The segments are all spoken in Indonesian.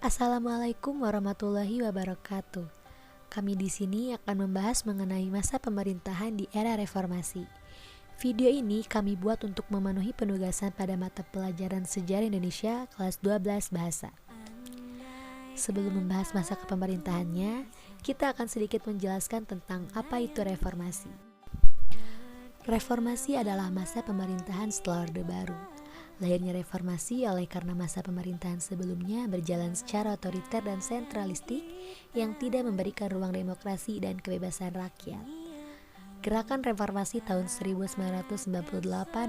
Assalamualaikum warahmatullahi wabarakatuh. Kami di sini akan membahas mengenai masa pemerintahan di era reformasi. Video ini kami buat untuk memenuhi penugasan pada mata pelajaran Sejarah Indonesia kelas 12 Bahasa. Sebelum membahas masa kepemerintahannya, kita akan sedikit menjelaskan tentang apa itu reformasi. Reformasi adalah masa pemerintahan setelah Orde Baru. Lahirnya reformasi oleh karena masa pemerintahan sebelumnya berjalan secara otoriter dan sentralistik yang tidak memberikan ruang demokrasi dan kebebasan rakyat. Gerakan reformasi tahun 1998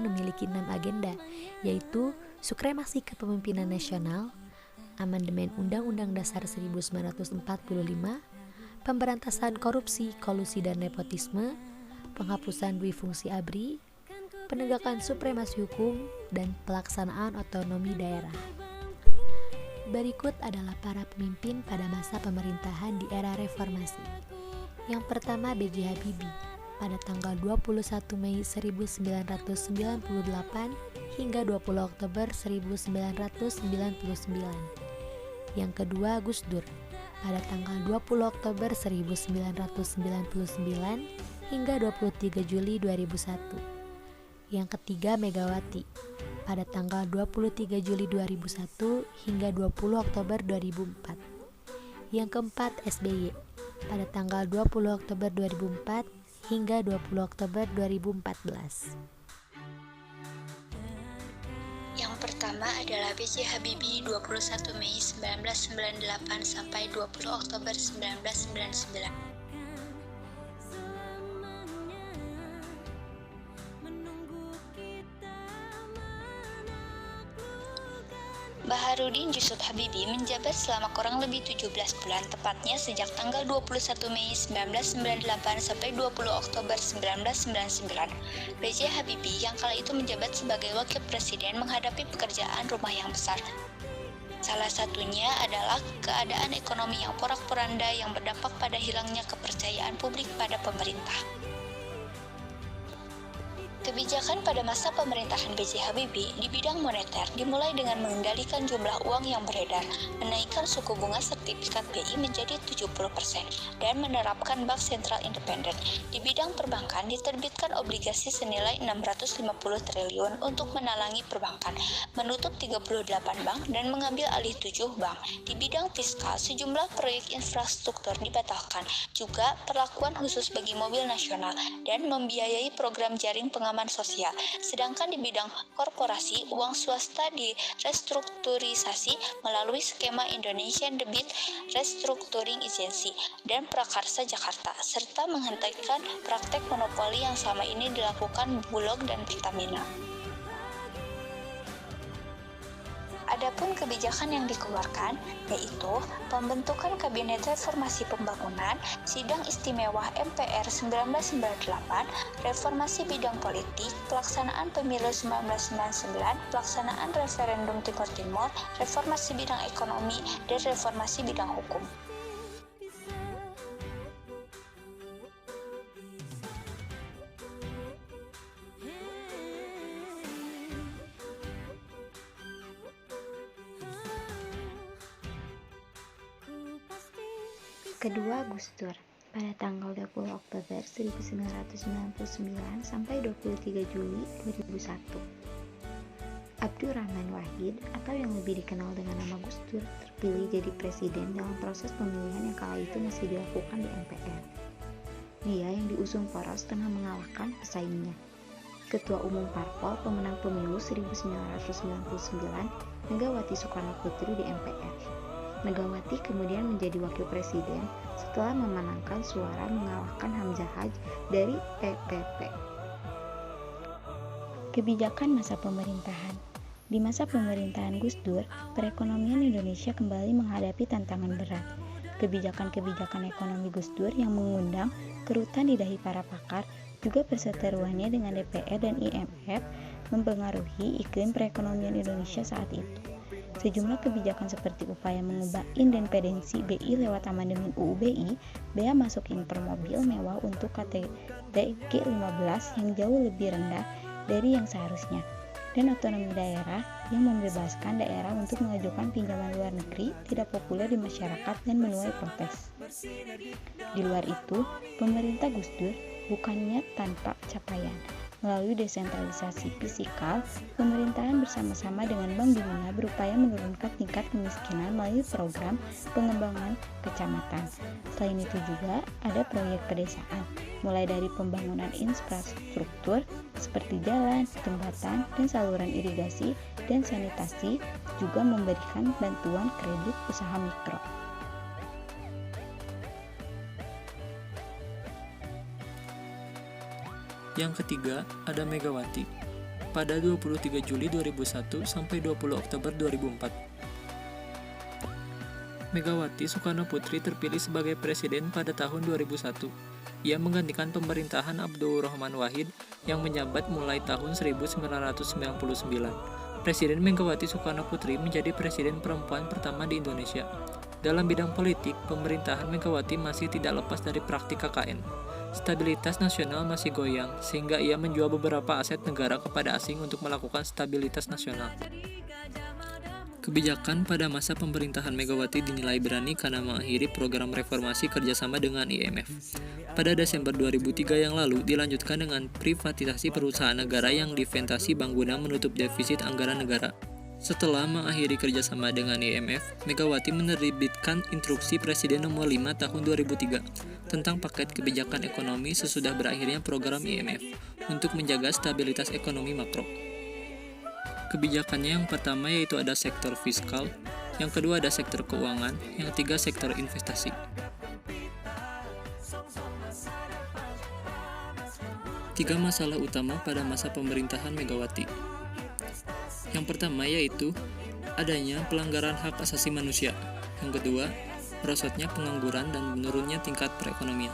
memiliki 6 agenda, yaitu supremasi kepemimpinan nasional, amandemen Undang-Undang Dasar 1945, pemberantasan korupsi, kolusi dan nepotisme, penghapusan duifungsi ABRI, penegakan supremasi hukum, dan pelaksanaan otonomi daerah. Berikut adalah para pemimpin pada masa pemerintahan di era reformasi. Yang pertama B.J. Habibie pada tanggal 21 Mei 1998 hingga 20 Oktober 1999. Yang kedua Gus Dur pada tanggal 20 Oktober 1999 hingga 23 Juli 2001. Yang ketiga Megawati pada tanggal 23 Juli 2001 hingga 20 Oktober 2004. Yang keempat SBY pada tanggal 20 Oktober 2004 hingga 20 Oktober 2014. Yang pertama adalah B.J. Habibie 21 Mei 1998 sampai 20 Oktober 1999. Baharudin Yusuf Habibie menjabat selama kurang lebih 17 bulan, tepatnya sejak tanggal 21 Mei 1998 sampai 20 Oktober 1999. B.J. Habibie yang kala itu menjabat sebagai wakil presiden menghadapi pekerjaan rumah yang besar. Salah satunya adalah keadaan ekonomi yang porak-poranda yang berdampak pada hilangnya kepercayaan publik pada pemerintah. Kebijakan pada masa pemerintahan B.J. Habibie di bidang moneter dimulai dengan mengendalikan jumlah uang yang beredar, menaikkan suku bunga sertifikat BI menjadi 70%, dan menerapkan bank sentral independen. Di bidang perbankan diterbitkan obligasi senilai 650 triliun untuk menalangi perbankan, menutup 38 bank dan mengambil alih 7 bank. Di bidang fiskal, sejumlah proyek infrastruktur dibatalkan, juga perlakuan khusus bagi mobil nasional, dan membiayai program jaring pengaman sosial. Sedangkan di bidang korporasi, uang swasta direstrukturisasi melalui skema Indonesian Debit Restructuring Agency dan Prakarsa Jakarta, serta menghentikan praktek monopoli yang selama ini dilakukan Bulog dan Pertamina. Adapun kebijakan yang dikeluarkan yaitu pembentukan Kabinet Reformasi Pembangunan, Sidang Istimewa MPR 1998, reformasi bidang politik, pelaksanaan pemilu 1999, pelaksanaan referendum Timur Timur, reformasi bidang ekonomi, dan reformasi bidang hukum. Kedua Gus Dur pada tanggal 20 Oktober 1999 sampai 23 Juli 2001. Abdurrahman Wahid atau yang lebih dikenal dengan nama Gus Dur terpilih jadi presiden dalam proses pemilihan yang kala itu masih dilakukan di MPR. Dia yang diusung poros tengah mengalahkan pesaingnya, Ketua Umum Parpol pemenang pemilu 1999 Megawati Soekarno Putri di MPR. Megawati kemudian menjadi wakil presiden setelah memenangkan suara mengalahkan Hamzah Haj dari PPP. Kebijakan masa pemerintahan. Di masa pemerintahan Gus Dur, perekonomian Indonesia kembali menghadapi tantangan berat. Kebijakan-kebijakan ekonomi Gus Dur yang mengundang kerutan di dahi para pakar, juga perseteruannya dengan DPR dan IMF mempengaruhi iklim perekonomian Indonesia saat itu. Sejumlah kebijakan seperti upaya mengubah independensi BI lewat amandemen UU BI, bea masuk impor mobil mewah untuk KTG 15 yang jauh lebih rendah dari yang seharusnya, dan otonomi daerah yang membebaskan daerah untuk mengajukan pinjaman luar negeri tidak populer di masyarakat dan menuai protes. Di luar itu, pemerintah Gus Dur bukannya tanpa capaian. Melalui desentralisasi fiskal, pemerintahan bersama-sama dengan Bank Dunia berupaya menurunkan tingkat kemiskinan melalui program pengembangan kecamatan. Selain itu juga ada proyek pedesaan, mulai dari pembangunan infrastruktur seperti jalan, jembatan, dan saluran irigasi dan sanitasi, juga memberikan bantuan kredit usaha mikro. Yang ketiga, ada Megawati. Pada 23 Juli 2001 sampai 20 Oktober 2004. Megawati Soekarnoputri terpilih sebagai presiden pada tahun 2001. Ia menggantikan pemerintahan Abdurrahman Wahid yang menjabat mulai tahun 1999. Presiden Megawati Soekarnoputri menjadi presiden perempuan pertama di Indonesia. Dalam bidang politik, pemerintahan Megawati masih tidak lepas dari praktik KKN. Stabilitas nasional masih goyang, sehingga ia menjual beberapa aset negara kepada asing untuk melakukan stabilitas nasional. Kebijakan pada masa pemerintahan Megawati dinilai berani karena mengakhiri program reformasi kerjasama dengan IMF. Pada Desember 2003 yang lalu, dilanjutkan dengan privatisasi perusahaan negara yang diventasi Bank guna menutup defisit anggaran negara. Setelah mengakhiri kerjasama dengan IMF, Megawati menerbitkan Instruksi Presiden Nomor 5 Tahun 2003 tentang paket kebijakan ekonomi sesudah berakhirnya program IMF untuk menjaga stabilitas ekonomi makro. Kebijakannya yang pertama yaitu ada sektor fiskal, yang kedua ada sektor keuangan, yang ketiga sektor investasi. Tiga masalah utama pada masa pemerintahan Megawati. Yang pertama yaitu adanya pelanggaran hak asasi manusia. Yang kedua, merosotnya pengangguran dan menurunnya tingkat perekonomian.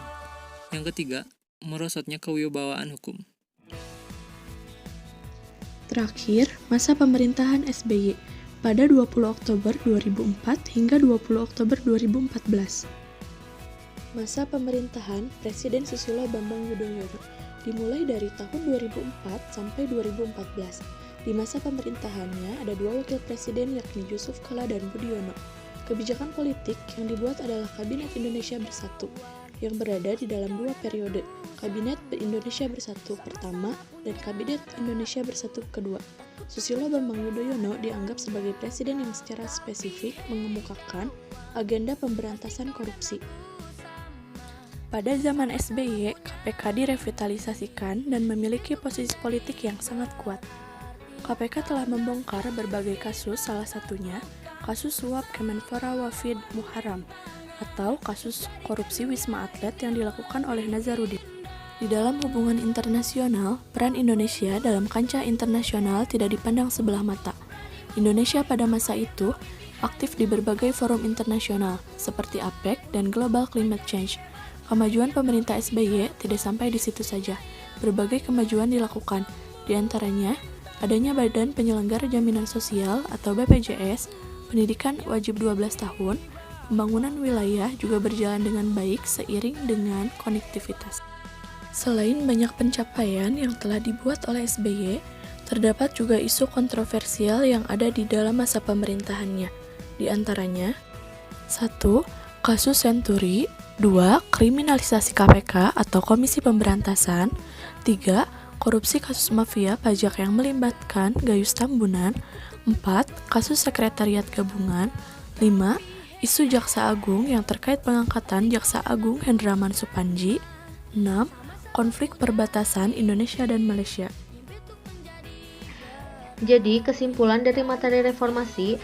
Yang ketiga, merosotnya kewibawaan hukum. Terakhir, masa pemerintahan SBY pada 20 Oktober 2004 hingga 20 Oktober 2014. Masa pemerintahan Presiden Susilo Bambang Yudhoyono dimulai dari tahun 2004 sampai 2014. Di masa pemerintahannya ada dua wakil presiden yakni Yusuf Kala dan Budiono. Kebijakan politik yang dibuat adalah Kabinet Indonesia Bersatu yang berada di dalam dua periode, Kabinet Indonesia Bersatu pertama dan Kabinet Indonesia Bersatu kedua. Susilo Bambang Yudhoyono dianggap sebagai presiden yang secara spesifik mengemukakan agenda pemberantasan korupsi. Pada zaman SBY, KPK direvitalisasikan dan memiliki posisi politik yang sangat kuat. KPK telah membongkar berbagai kasus, salah satunya kasus suap Kemenpora Wafid Muharram atau kasus korupsi Wisma Atlet yang dilakukan oleh Nazarudin. Di dalam hubungan internasional, peran Indonesia dalam kancah internasional tidak dipandang sebelah mata. Indonesia pada masa itu aktif di berbagai forum internasional seperti APEC dan Global Climate Change. Kemajuan pemerintah SBY tidak sampai di situ saja. Berbagai kemajuan dilakukan, di antaranya adanya Badan Penyelenggara Jaminan Sosial atau BPJS, pendidikan wajib 12 tahun, pembangunan wilayah juga berjalan dengan baik seiring dengan konektivitas. Selain banyak pencapaian yang telah dibuat oleh SBY, terdapat juga isu kontroversial yang ada di dalam masa pemerintahannya. Di antaranya, 1. Kasus Senturi, 2. Kriminalisasi KPK atau Komisi Pemberantasan, 3. Korupsi kasus mafia pajak yang melibatkan Gayus Tambunan, 4. Kasus Sekretariat Gabungan, 5. Isu Jaksa Agung yang terkait pengangkatan Jaksa Agung Hendraman Supandji, 6. Konflik perbatasan Indonesia dan Malaysia. Jadi, kesimpulan dari materi reformasi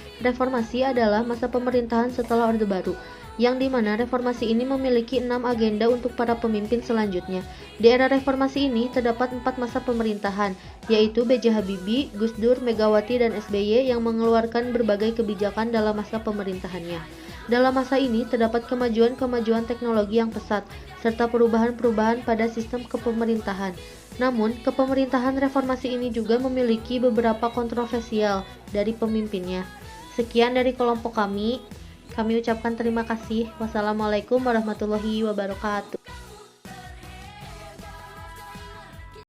adalah masa pemerintahan setelah Orde Baru, yang dimana reformasi ini memiliki 6 agenda untuk para pemimpin selanjutnya. Di era reformasi ini terdapat 4 masa pemerintahan, yaitu B.J. Habibie, Gus Dur, Megawati, dan SBY yang mengeluarkan berbagai kebijakan dalam masa pemerintahannya. Dalam masa ini terdapat kemajuan-kemajuan teknologi yang pesat, serta perubahan-perubahan pada sistem kepemerintahan. Namun, kepemerintahan reformasi ini juga memiliki beberapa kontroversial dari pemimpinnya. Sekian dari kelompok kami ucapkan terima kasih. Wassalamualaikum warahmatullahi wabarakatuh.